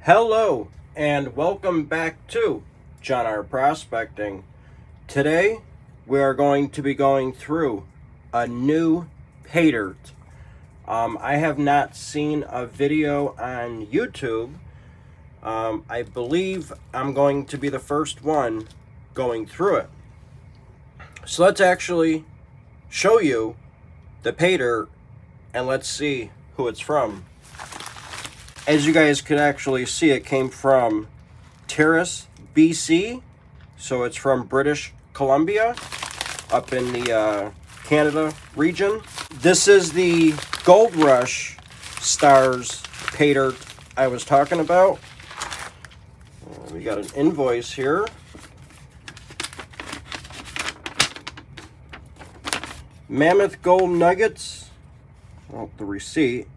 Hello and welcome back to John R. Prospecting. Today we are going to be going through a new Paydirt. I have not seen a video on YouTube. I believe I'm going to be the first one going through it. So let's actually show you the Paydirt and let's see who it's from. As you guys could actually see, it came from Terrace, BC. So it's from British Columbia, up in the Canada region. This is the Gold Rush Stars Paydirt I was talking about. We got an invoice here. Mammoth Gold Nuggets. Well, the receipt.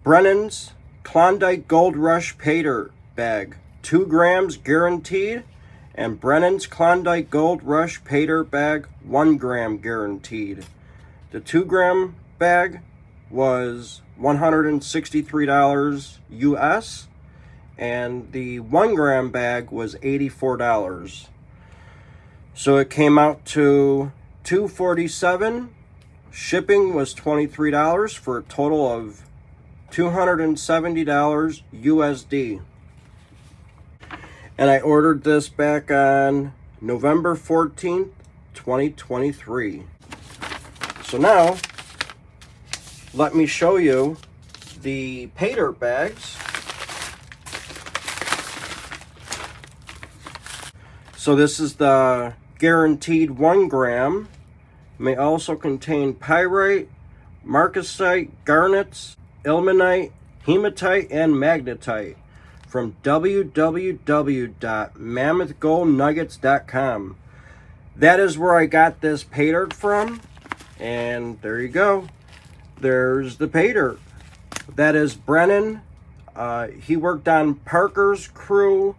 Brennan's Klondike Gold Rush Paydirt bag, 2 grams guaranteed, and Brennan's Klondike Gold Rush Paydirt bag, 1 gram guaranteed. The 2 gram bag was $163 US, and the 1 gram bag was $84. So it came out to $247. Shipping was $23 for a total of $270 USD. And I ordered this back on November 14th, 2023. So now, let me show you the Paydirt bags. So this is the guaranteed 1 gram. May also contain pyrite, marcasite, garnets, ilmenite, hematite, and magnetite from www.mammothgoldnuggets.com. That is where I got this Paydirt from, and there you go. There's the Paydirt. That is Brennan. He worked on Parker's crew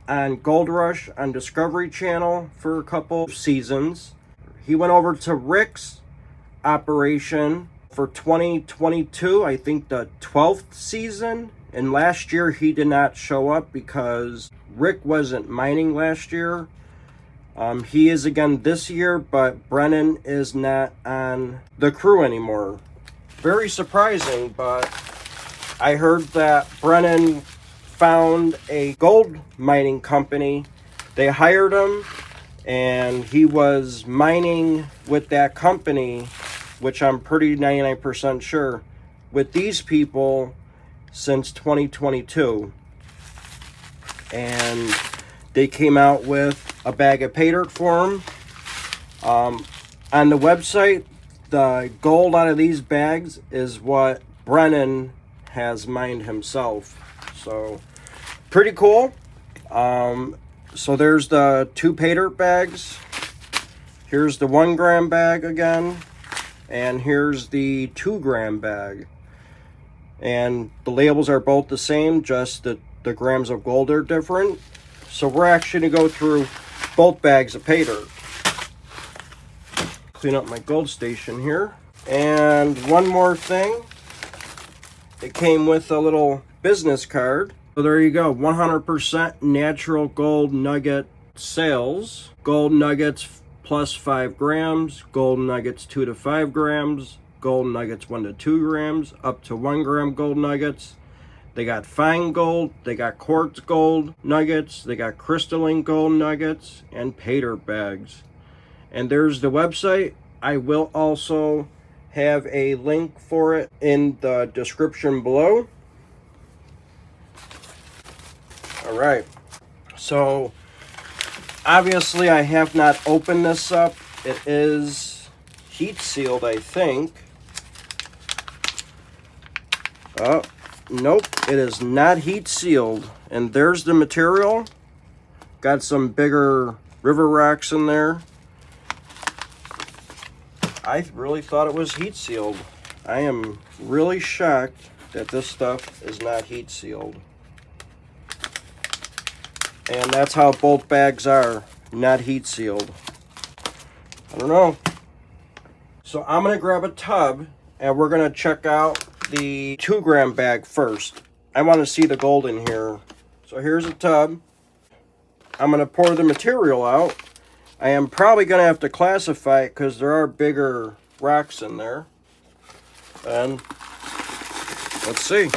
on Gold Rush on Discovery Channel for a couple of seasons. He went over to Rick's operation for 2022, I think the 12th season, and last year he did not show up because Rick wasn't mining last year. He is again this year, but Brennan is not on the crew anymore. Very surprising, but I heard that Brennan found a gold mining company. They hired him, and he was mining with that company, which I'm pretty 99% sure, with these people since 2022. And they came out with a bag of Paydirt for him. On the website, the gold out of these bags is what Brennan has mined himself. So, pretty cool. So there's the 2 Paydirt bags. Here's the 1 gram bag again. And here's the 2 gram bag. And the labels are both the same, just the grams of gold are different. So we're actually going to go through both bags of Paydirt. Clean up my gold station here. And one more thing. It came with a little business card. So there you go, 100% natural gold nugget sales. Gold nuggets plus 5 grams, gold nuggets 2 to 5 grams, gold nuggets 1 to 2 grams, up to 1 gram gold nuggets. They got fine gold, they got quartz gold nuggets, they got crystalline gold nuggets, and Paydirt bags. And there's the website. I will also have a link for it in the description below. All right, so obviously I have not opened this up. It is heat sealed, I think. Oh, nope, it is not heat sealed. And there's the material. Got some bigger river rocks in there. I really thought it was heat sealed. I am really shocked that this stuff is not heat sealed. And that's how both bags are, not heat sealed. I don't know. So I'm going to grab a tub and we're going to check out the 2 gram bag first. I want to see the gold in here So here's a tub. I'm going to pour the material out. I am probably going to have to classify it because there are bigger rocks in there. And let's see.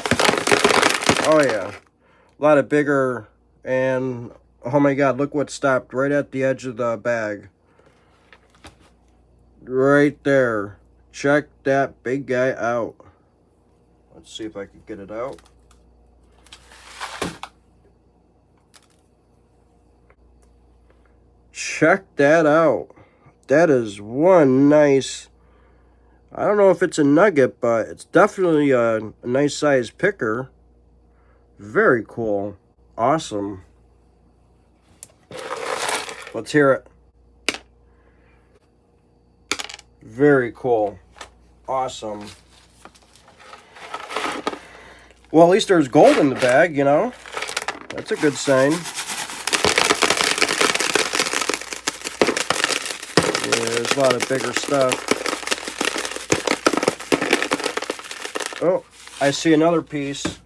Oh yeah, a lot of bigger, and oh my god, look what stopped right at the edge of the bag. Right there. Check that big guy out. Let's see if I can get it out. Check that out. That is one nice, I don't know if it's a nugget, but it's definitely a nice size picker. Very cool. Awesome. Let's hear it. Very cool. Awesome. Well, at least there's gold in the bag, you know. That's a good sign. Yeah, there's a lot of bigger stuff. Oh, I see another piece.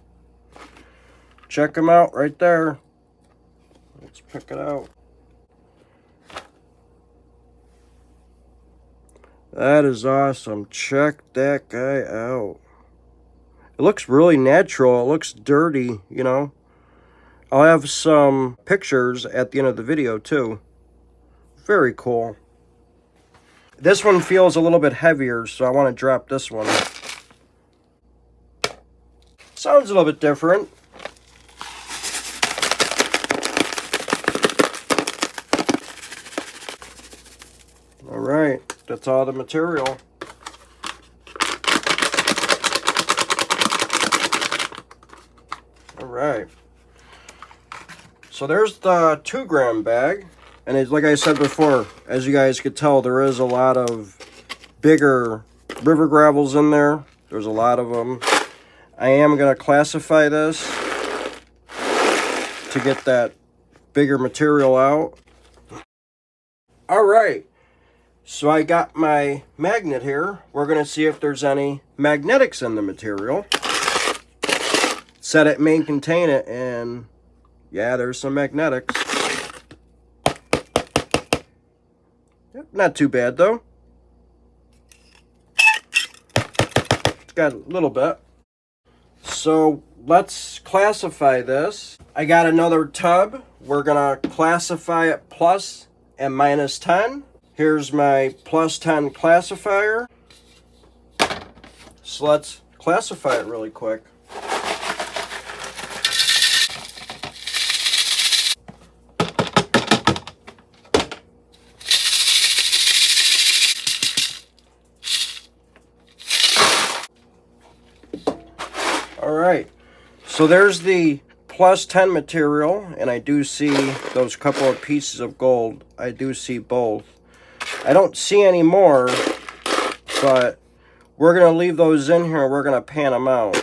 Check them out right there. Let's pick it out. That is awesome. Check that guy out. It looks really natural. It looks dirty, you know. I'll have some pictures at the end of the video too. Very cool. This one feels a little bit heavier, so I want to drop this one. Sounds a little bit different. Alright, that's all the material. Alright. So there's the 2 gram bag. And it's, like I said before, as you guys could tell, there is a lot of bigger river gravels in there. There's a lot of them. I am going to classify this to get that bigger material out. Alright. So I got my magnet here. We're going to see if there's any magnetics in the material. Said it may contain it, and yeah, there's some magnetics. Yep, not too bad though. It's got a little bit. So let's classify this. I got another tub. We're going to classify it plus and minus 10. Here's my plus 10 classifier. So let's classify it really quick. Alright, so there's the plus 10 material, and I do see those couple of pieces of gold. I do see both. I don't see any more, but we're going to leave those in here. We're going to pan them out.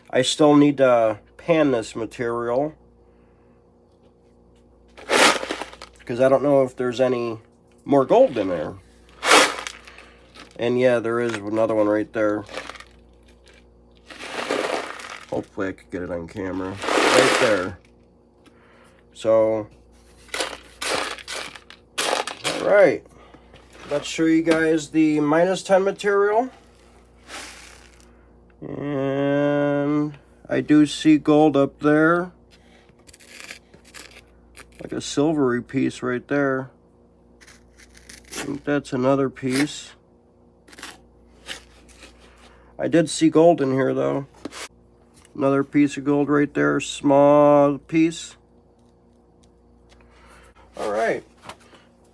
I still need to pan this material because I don't know if there's any more gold in there. And yeah, there is another one right there. Hopefully I could get it on camera. Right there. So, alright. Let's show you guys the minus 10 material. And I do see gold up there. Like a silvery piece right there. I think that's another piece. I did see gold in here though. Another piece of gold right there, small piece. Alright,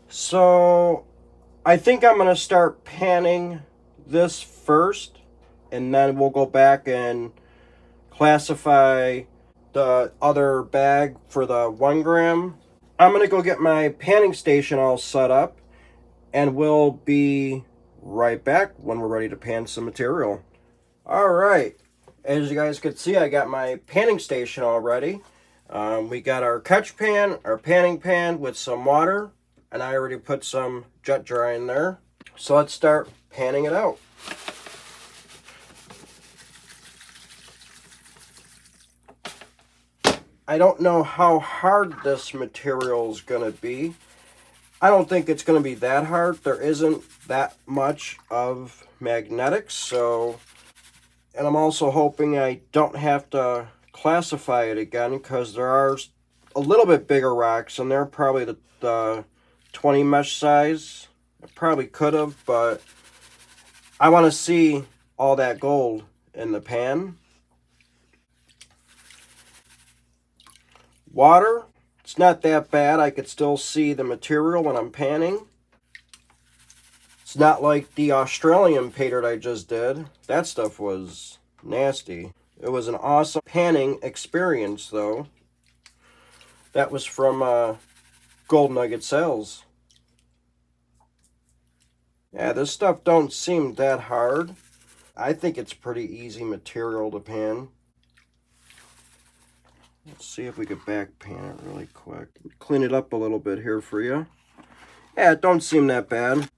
so I think I'm going to start panning this first, and then we'll go back and classify the other bag for the 1 gram. I'm going to go get my panning station all set up, and we'll be right back when we're ready to pan some material. Alright. As you guys can see, I got my panning station all ready. We got our catch pan, our panning pan with some water, and I already put some jet dry in there. So let's start panning it out. I don't know how hard this material is going to be. I don't think it's going to be that hard. There isn't that much of magnetics, so... And I'm also hoping I don't have to classify it again, because there are a little bit bigger rocks, and they're probably the 20 mesh size. I probably could have, but I want to see all that gold in the pan. Water, it's not that bad. I could still see the material when I'm panning. It's not like the Australian Paydirt I just did. That stuff was nasty. It was an awesome panning experience, though. That was from Gold Nugget sales. Yeah, this stuff don't seem that hard. I think it's pretty easy material to pan. Let's see if we could back pan it really quick. Clean it up a little bit here for you. Yeah, it don't seem that bad.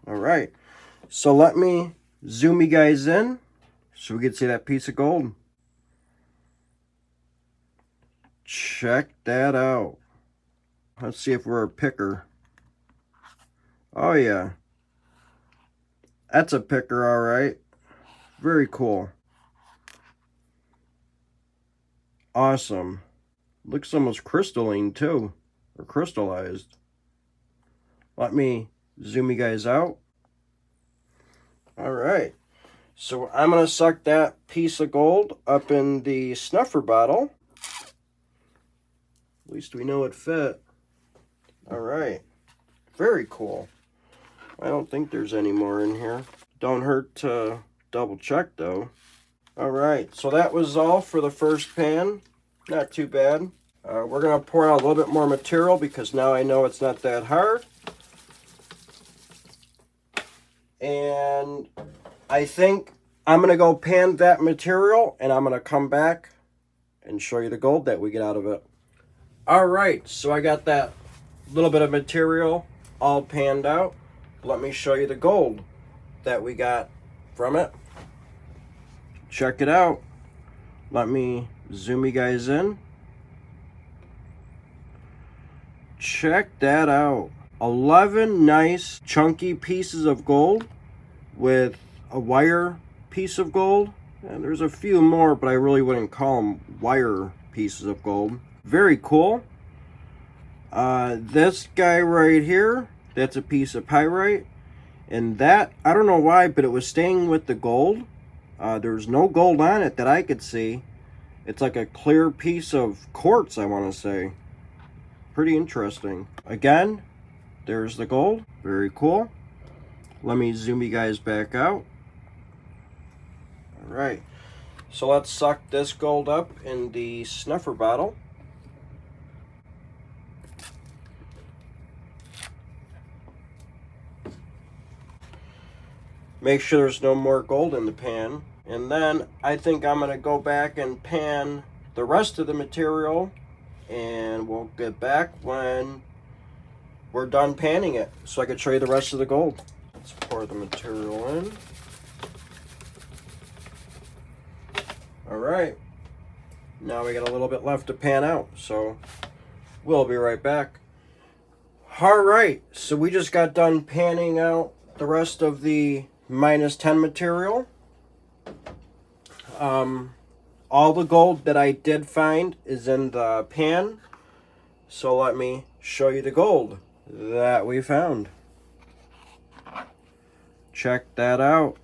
Alright, so let me zoom you guys in so we can see that piece of gold. Check that out. Let's see if we're a picker. Oh yeah. That's a picker, alright. Very cool. Awesome. Looks almost crystalline too. Or crystallized. Let me zoom you guys out. Alright. So I'm going to suck that piece of gold up in the snuffer bottle. At least we know it fit. Alright. Very cool. I don't think there's any more in here. Don't hurt to double check though. Alright, so that was all for the first pan. Not too bad. We're going to pour out a little bit more material because now I know it's not that hard. And I think I'm going to go pan that material, and I'm going to come back and show you the gold that we get out of it. Alright, so I got that little bit of material all panned out. Let me show you the gold that we got from it. Check it out. Let me zoom you guys in. Check that out. 11 nice chunky pieces of gold with a wire piece of gold. And there's a few more, but I really wouldn't call them wire pieces of gold. Very cool. This guy right here, that's a piece of pyrite. And that, I don't know why, but it was staying with the gold. There's no gold on it that I could see. It's like a clear piece of quartz, I want to say. Pretty interesting. Again, there's the gold. Very cool. Let me zoom you guys back out. Alright. So let's suck this gold up in the snuffer bottle. Make sure there's no more gold in the pan. And then I think I'm going to go back and pan the rest of the material, and we'll get back when we're done panning it so I can show you the rest of the gold. Let's pour the material in. Alright, now we got a little bit left to pan out, so we'll be right back. Alright, so we just got done panning out the rest of the -10 material. All the gold that I did find is in the pan, so let me show you the gold that we found. Check that out.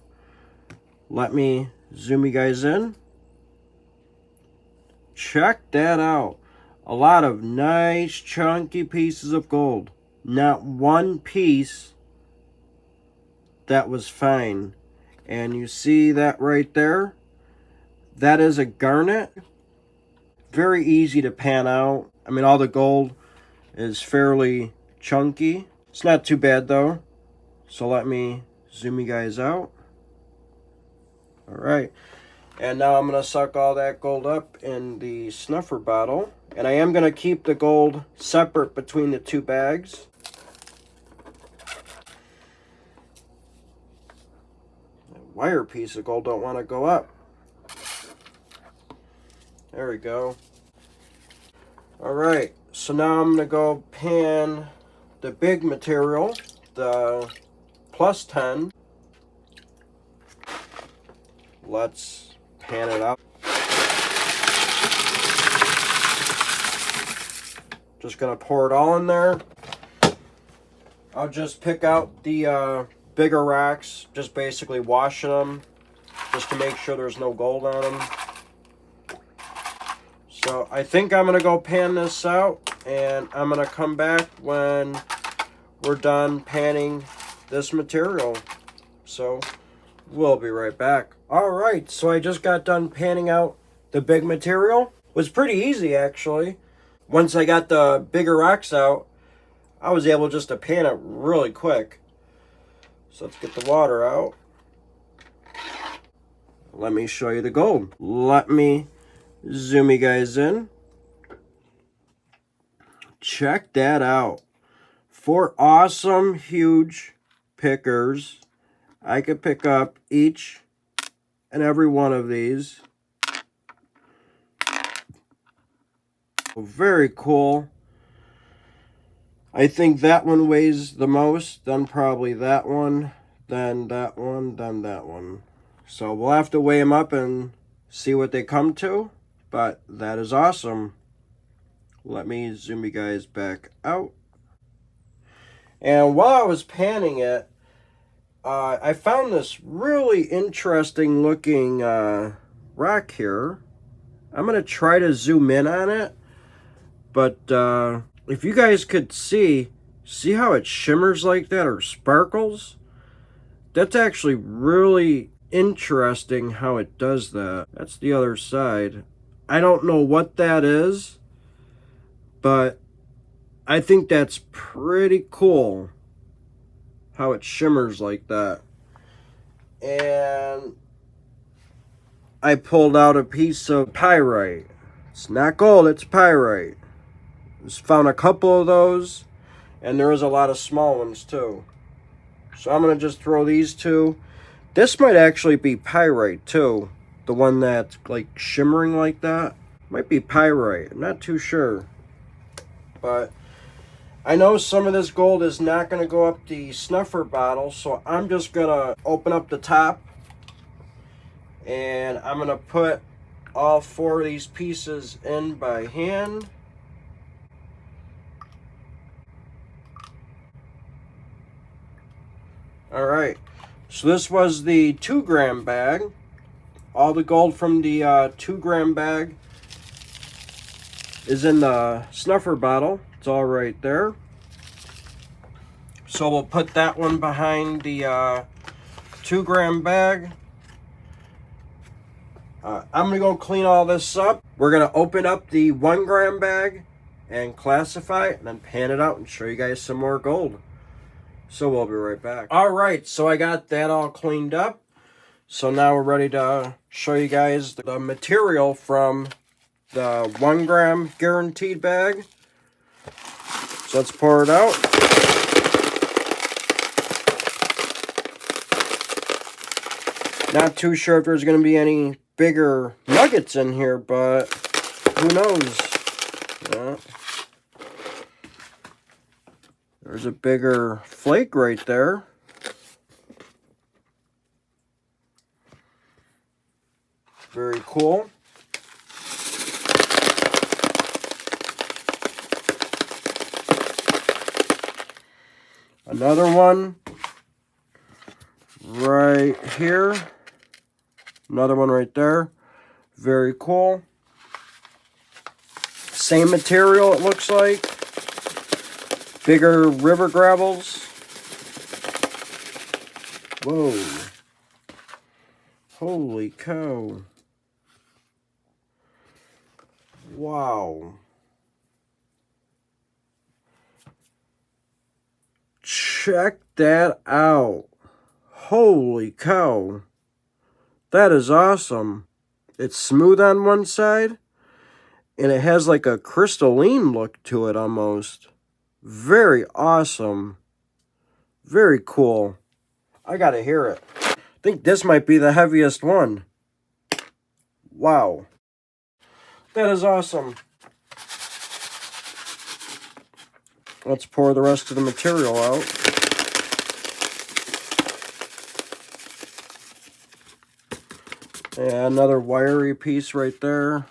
Let me zoom you guys in. Check that out. A lot of nice chunky pieces of gold. Not one piece that was fine. And you see that right there? That is a garnet. Very easy to pan out. I mean, all the gold is fairly chunky. It's not too bad though. So let me zoom you guys out. Alright. And now I'm going to suck all that gold up in the snuffer bottle. And I am going to keep the gold separate between the two bags. That wire piece of gold don't want to go up. There we go. Alright, so now I'm going to go pan the big material, the plus 10. Let's pan it out. Just going to pour it all in there. I'll just pick out the bigger rocks, just basically washing them, just to make sure there's no gold on them. So I think I'm going to go pan this out, and I'm going to come back when we're done panning this material. So we'll be right back. Alright, so I just got done panning out the big material. It was pretty easy, actually. Once I got the bigger rocks out, I was able just to pan it really quick. So let's get the water out. Let me show you the gold. Let me zoom you guys in. Check that out. 4 awesome, huge pickers. I could pick up each and every one of these. Very cool. I think that one weighs the most, then probably that one, then that one, then that one. So we'll have to weigh them up and see what they come to, but that is awesome. Let me zoom you guys back out. And while I was panning it, I found this really interesting looking rock here. I'm going to try to zoom in on it, but if you guys could see how it shimmers like that or sparkles? That's actually really interesting how it does that. That's the other side. I don't know what that is, but I think that's pretty cool how it shimmers like that. And I pulled out a piece of pyrite. It's not gold, it's pyrite. Just found a couple of those, and there is a lot of small ones too. So I'm going to just throw these two. This might actually be pyrite too. The one that's like shimmering like that. Might be pyrite. I'm not too sure. But I know some of this gold is not going to go up the snuffer bottle, so I'm just going to open up the top. And I'm going to put all 4 of these pieces in by hand. Alright, so this was the 2-gram bag. All the gold from the 2-gram bag is in the snuffer bottle. It's all right there. So we'll put that one behind the 2-gram bag. I'm going to go clean all this up. We're going to open up the 1-gram bag and classify it, and then pan it out and show you guys some more gold. So we'll be right back. Alright, so I got that all cleaned up. So now we're ready to show you guys the material from the 1-gram guaranteed bag. So let's pour it out. Not too sure if there's going to be any bigger nuggets in here, but who knows? Yeah. There's a bigger flake right there. Very cool. Another one right here. Another one right there. Very cool. Same material, it looks like. Bigger river gravels. Whoa. Holy cow. Wow. Check that out. Holy cow. That is awesome. It's smooth on one side, and it has like a crystalline look to it almost. Very awesome. Very cool. I gotta hear it. I think this might be the heaviest one. Wow. That is awesome. Let's pour the rest of the material out. And another wiry piece right there.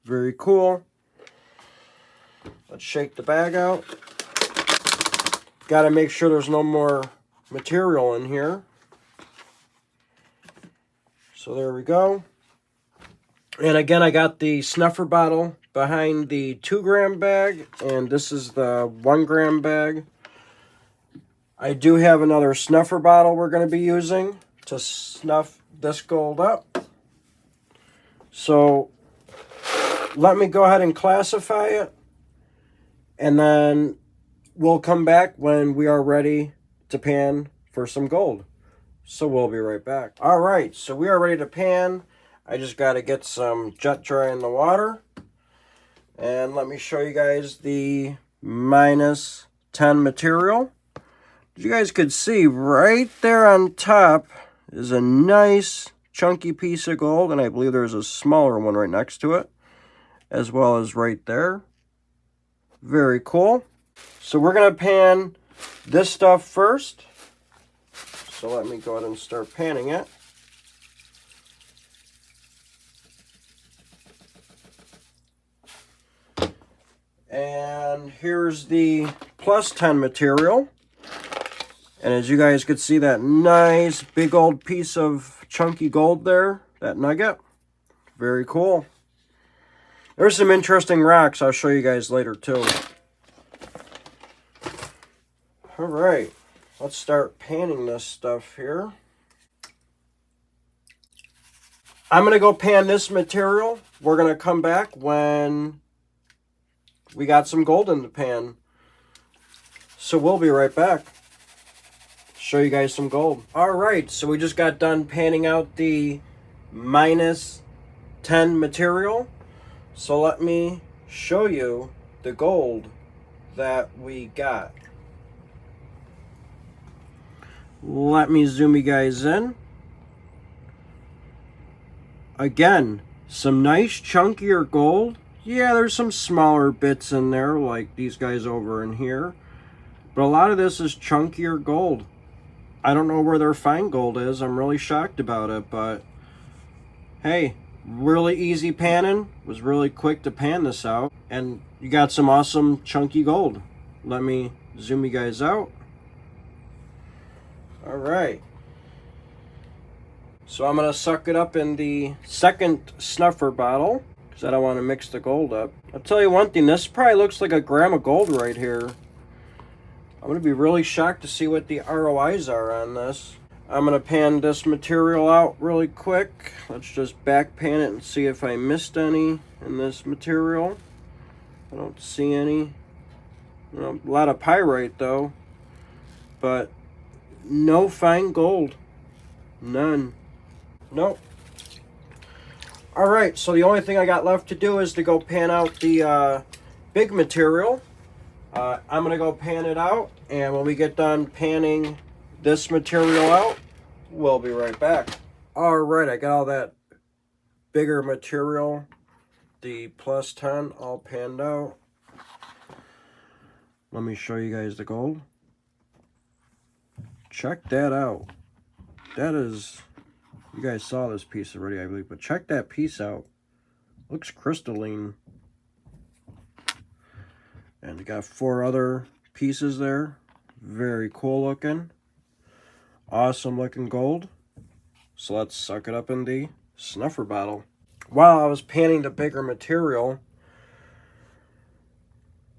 Very cool. Let's shake the bag out. Got to make sure there's no more material in here. So there we go. And again, I got the snuffer bottle behind the 2-gram bag, and this is the 1-gram bag. I do have another snuffer bottle we're going to be using to snuff this gold up. So let me go ahead and classify it, and then we'll come back when we are ready to pan for some gold. So we'll be right back. All right, so we are ready to pan. I just got to get some jet dry in the water. And let me show you guys the -10 material. You guys could see right there on top is a nice chunky piece of gold. And I believe there's a smaller one right next to it, as well as right there. Very cool. So we're going to pan this stuff first. So let me go ahead and start panning it. And here's the +10 material. And as you guys could see, that nice big old piece of chunky gold there, that nugget. Very cool. There's some interesting rocks I'll show you guys later too. All right, let's start panning this stuff here. I'm going to go pan this material. We're going to come back when we got some gold in the pan. So we'll be right back. Show you guys some gold. All right, so we just got done panning out the -10 material. So let me show you the gold that we got. Let me zoom you guys in. Again, some nice chunkier gold. Yeah, there's some smaller bits in there, like these guys over in here. But a lot of this is chunkier gold. I don't know where their fine gold is. I'm really shocked about it, but hey, really easy panning. Was really quick to pan this out. And you got some awesome chunky gold. Let me zoom you guys out. All right. So I'm going to suck it up in the second snuffer bottle, because I don't want to mix the gold up. I'll tell you one thing, this probably looks like a gram of gold right here. I'm going to be really shocked to see what the ROIs are on this. I'm going to pan this material out really quick. Let's just back pan it and see if I missed any in this material. I don't see any. You know, a lot of pyrite though, but no fine gold. None. Nope. All right, so the only thing I got left to do is to go pan out the big material. I'm going to go pan it out, and when we get done panning this material out, we'll be right back. All right, I got all that bigger material, the +10, all panned out. Let me show you guys the gold. Check that out. That is... You guys saw this piece already, I believe, but check that piece out. Looks crystalline. And we got 4 other pieces there. Very cool looking. Awesome looking gold. So let's suck it up in the snuffer bottle. While I was panning the bigger material,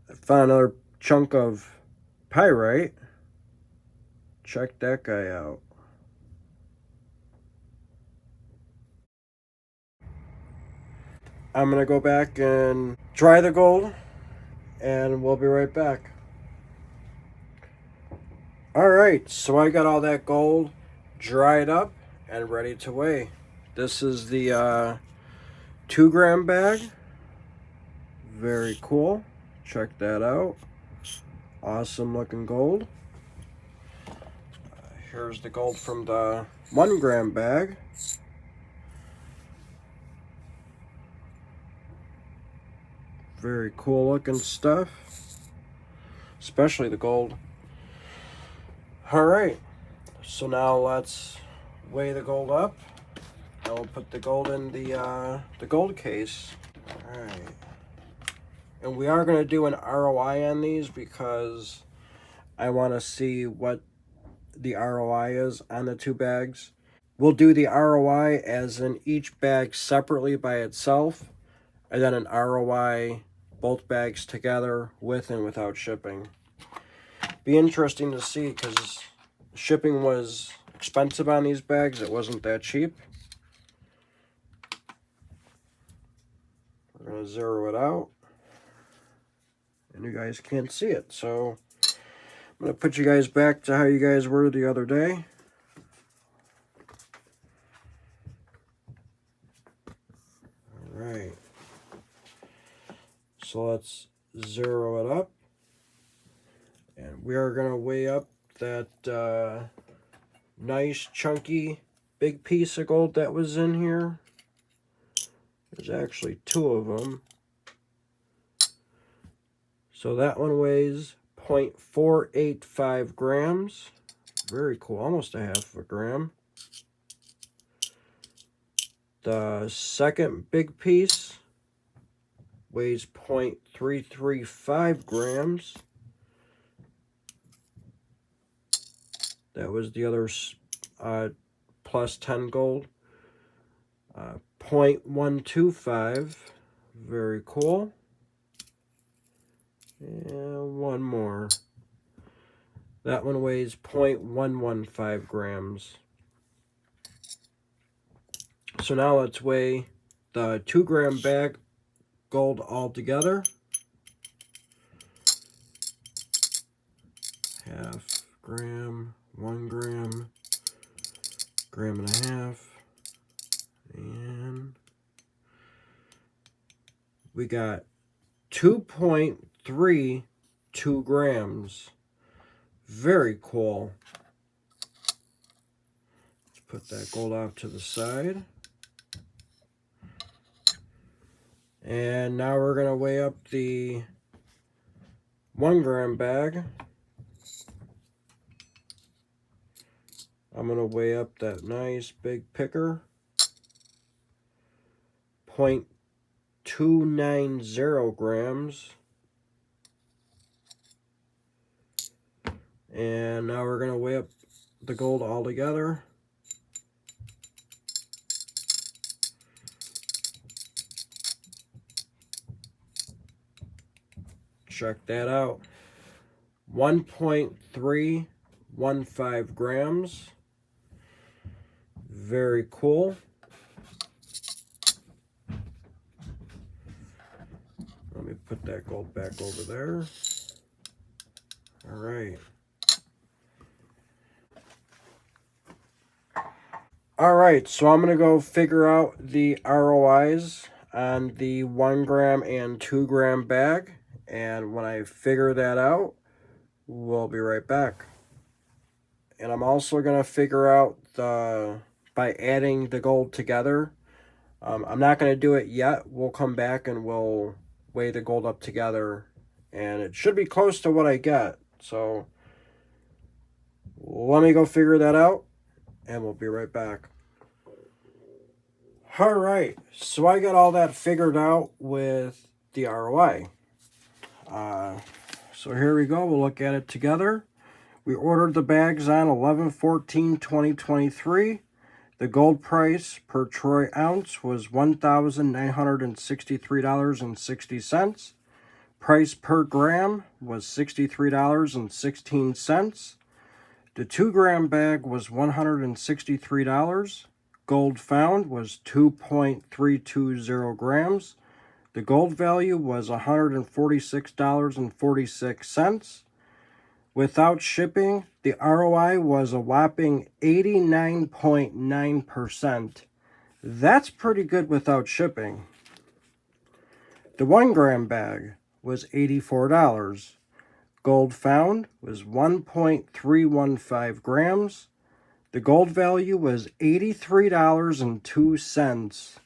I found another chunk of pyrite. Check that guy out. I'm going to go back and dry the gold, and we'll be right back. Alright, so I got all that gold dried up and ready to weigh. This is the 2-gram bag. Very cool. Check that out. Awesome looking gold. Here's the gold from the 1-gram bag. Very cool looking stuff, especially the gold. All right, so now let's weigh the gold up, and we'll put the gold in the gold case. All right, and we are going to do an ROI on these because I want to see what the ROI is on the two bags. We'll do the ROI as in each bag separately by itself, and then an ROI both bags together with and without shipping. Be interesting to see because shipping was expensive on these bags. It wasn't that cheap. We're going to zero it out. And you guys can't see it. So I'm going to put you guys back to how you guys were the other day. Alright. So let's zero it up. And we are going to weigh up that nice, chunky, big piece of gold that was in here. There's actually two of them. So that one weighs 0.485 grams. Very cool, almost a half a gram. The second big piece weighs 0.335 grams. That was the other plus 10 gold. 0.125. Very cool. And one more. That one weighs 0.115 grams. So now let's weigh the 2 gram bag gold all together. Half gram, 1 gram, gram and a half, and we got 2.32 grams. Very cool. Let's put that gold off to the side. And now we're going to weigh up the 1 gram bag. I'm going to weigh up that nice big picker. 0.290 grams. And now we're going to weigh up the gold all together. Check that out. 1.315 grams. Very cool. Let me put that gold back over there. All right. All right, so I'm going to go figure out the ROIs on the 1 gram and 2 gram bag. And when I figure that out, we'll be right back. And I'm also going to figure out by adding the gold together. I'm not going to do it yet. We'll come back and we'll weigh the gold up together. And it should be close to what I get. So let me go figure that out. And we'll be right back. All right. So I got all that figured out with the ROI. So here we go. We'll look at it together. We ordered the bags on 11/14/2023. The gold price per troy ounce was $1,963.60. Price per gram was $63.16. The 2 gram bag was $163. Gold found was 2.320 grams. The gold value was $146.46. Without shipping, the ROI was a whopping 89.9%. That's pretty good without shipping. The 1 gram bag was $84. Gold found was 1.315 grams. The gold value was $83.02.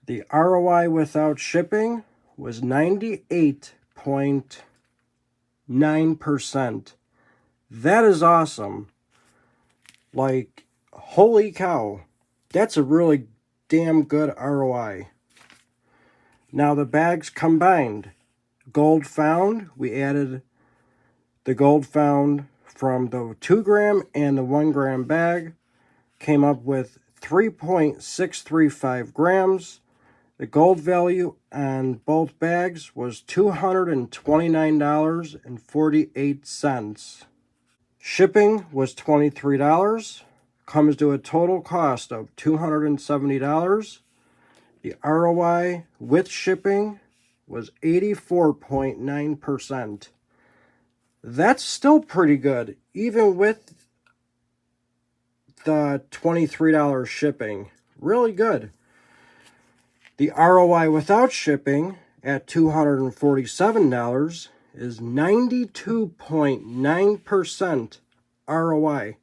The ROI without shipping was 98.9%. That is awesome. Like, holy cow. That's a really damn good ROI. Now the bags combined. Gold found, we added the gold found from the 2 gram and the 1 gram bag. Came up with 3.635 grams. The gold value on both bags was $229.48. Shipping was $23. Comes to a total cost of $270. The ROI with shipping was 84.9%. That's still pretty good, even with the $23 shipping. Really good. The ROI without shipping at $247 is 92.9% ROI.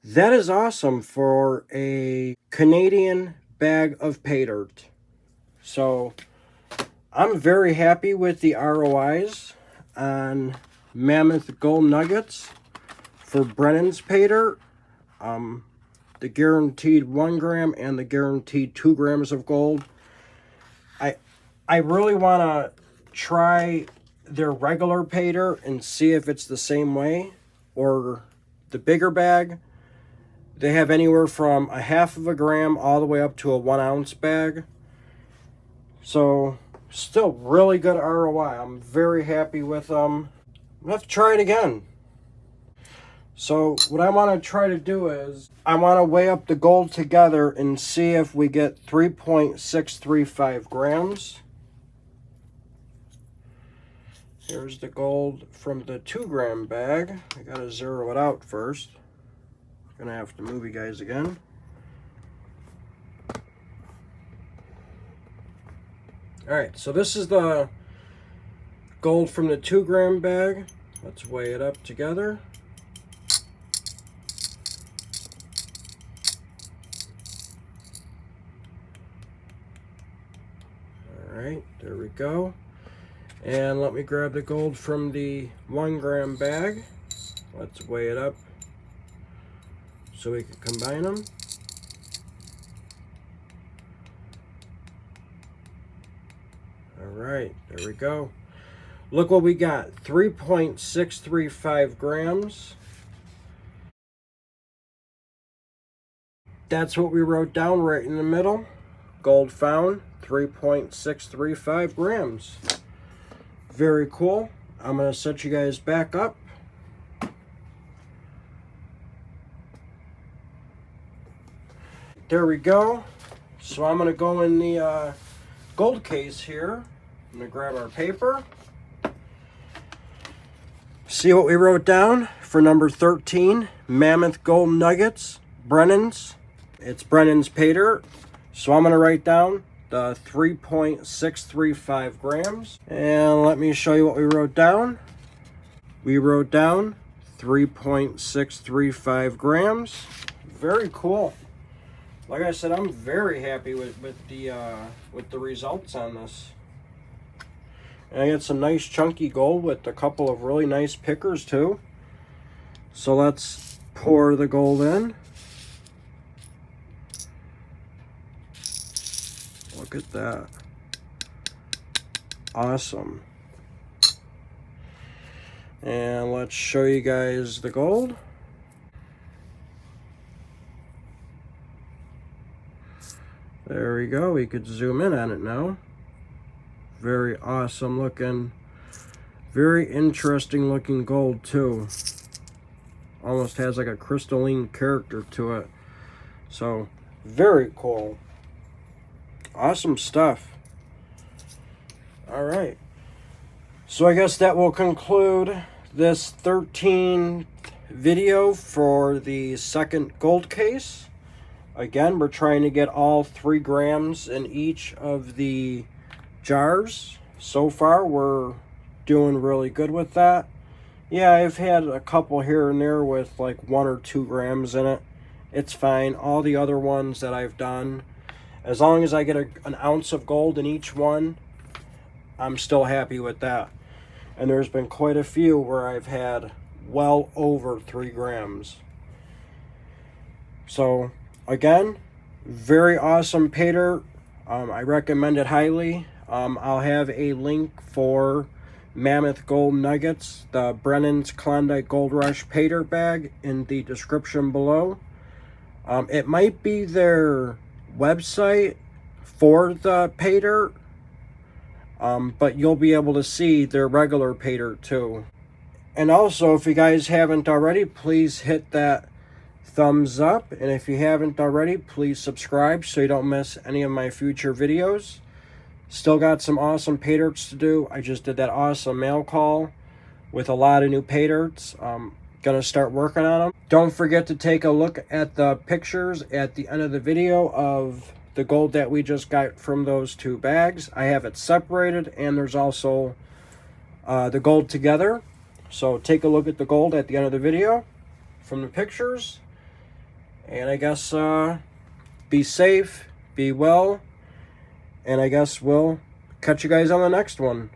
That is awesome for a Canadian bag of pay dirt. So I'm very happy with the ROIs on Mammoth Gold Nuggets for Brennan's pay dirt. The guaranteed 1 gram and the guaranteed 2 grams of gold. I really want to try their regular pay dirt and see if it's the same way, or the bigger bag. They have anywhere from a half of a gram all the way up to a 1 ounce bag. So still really good ROI. I'm very happy with them. I'm gonna have to try it again. So what I want to try to do is I want to weigh up the gold together and see if we get 3.635 grams. Here's the gold from the 2 gram bag. I gotta zero it out first. Gonna have to move you guys again. Alright, so this is the gold from the 2 gram bag. Let's weigh it up together. Alright, there we go. And let me grab the gold from the 1 gram bag. Let's weigh it up so we can combine them. Alright, there we go. Look what we got, 3.635 grams. That's what we wrote down right in the middle. Gold found, 3.635 grams. Very cool. I'm going to set you guys back up. There we go. So I'm going to go in the gold case here. I'm going to grab our paper. See what we wrote down for number 13. Mammoth Gold Nuggets. Brennan's. It's Brennan's pay dirt. So I'm going to write down the 3.635 grams. And let me show you what we wrote down. We wrote down 3.635 grams. Very cool. Like I said, I'm very happy with the results on this. And I got some nice chunky gold with a couple of really nice pickers too. So let's pour the gold in. Look at that. Awesome. And let's show you guys the gold. There we go. We could zoom in on it now. Very awesome looking. Very interesting looking gold too. Almost has like a crystalline character to it. So, very cool. Awesome stuff. Alright. So I guess that will conclude this 13th video for the second gold case. Again, we're trying to get all 3 grams in each of the jars. So far, we're doing really good with that. Yeah, I've had a couple here and there with like 1 or 2 grams in it. It's fine. All the other ones that I've done, as long as I get an ounce of gold in each one, I'm still happy with that. And there's been quite a few where I've had well over 3 grams. So again, very awesome Paydirt. I recommend it highly. I'll have a link for Mammoth Gold Nuggets, the Brennan's Klondike Gold Rush Paydirt bag, in the description below. It might be their website for the Paydirt, but you'll be able to see their regular Paydirt too. And also, if you guys haven't already, please hit that thumbs up, and if you haven't already, please subscribe so you don't miss any of my future videos. Still got some awesome Paydirts to do. I just did that awesome mail call with a lot of new Paydirts. Gonna start working on them. Don't forget to take a look at the pictures at the end of the video of the gold that we just got from those 2 bags. I have it separated, and there's also the gold together. So take a look at the gold at the end of the video from the pictures. And I guess be safe, be well, and I guess we'll catch you guys on the next one.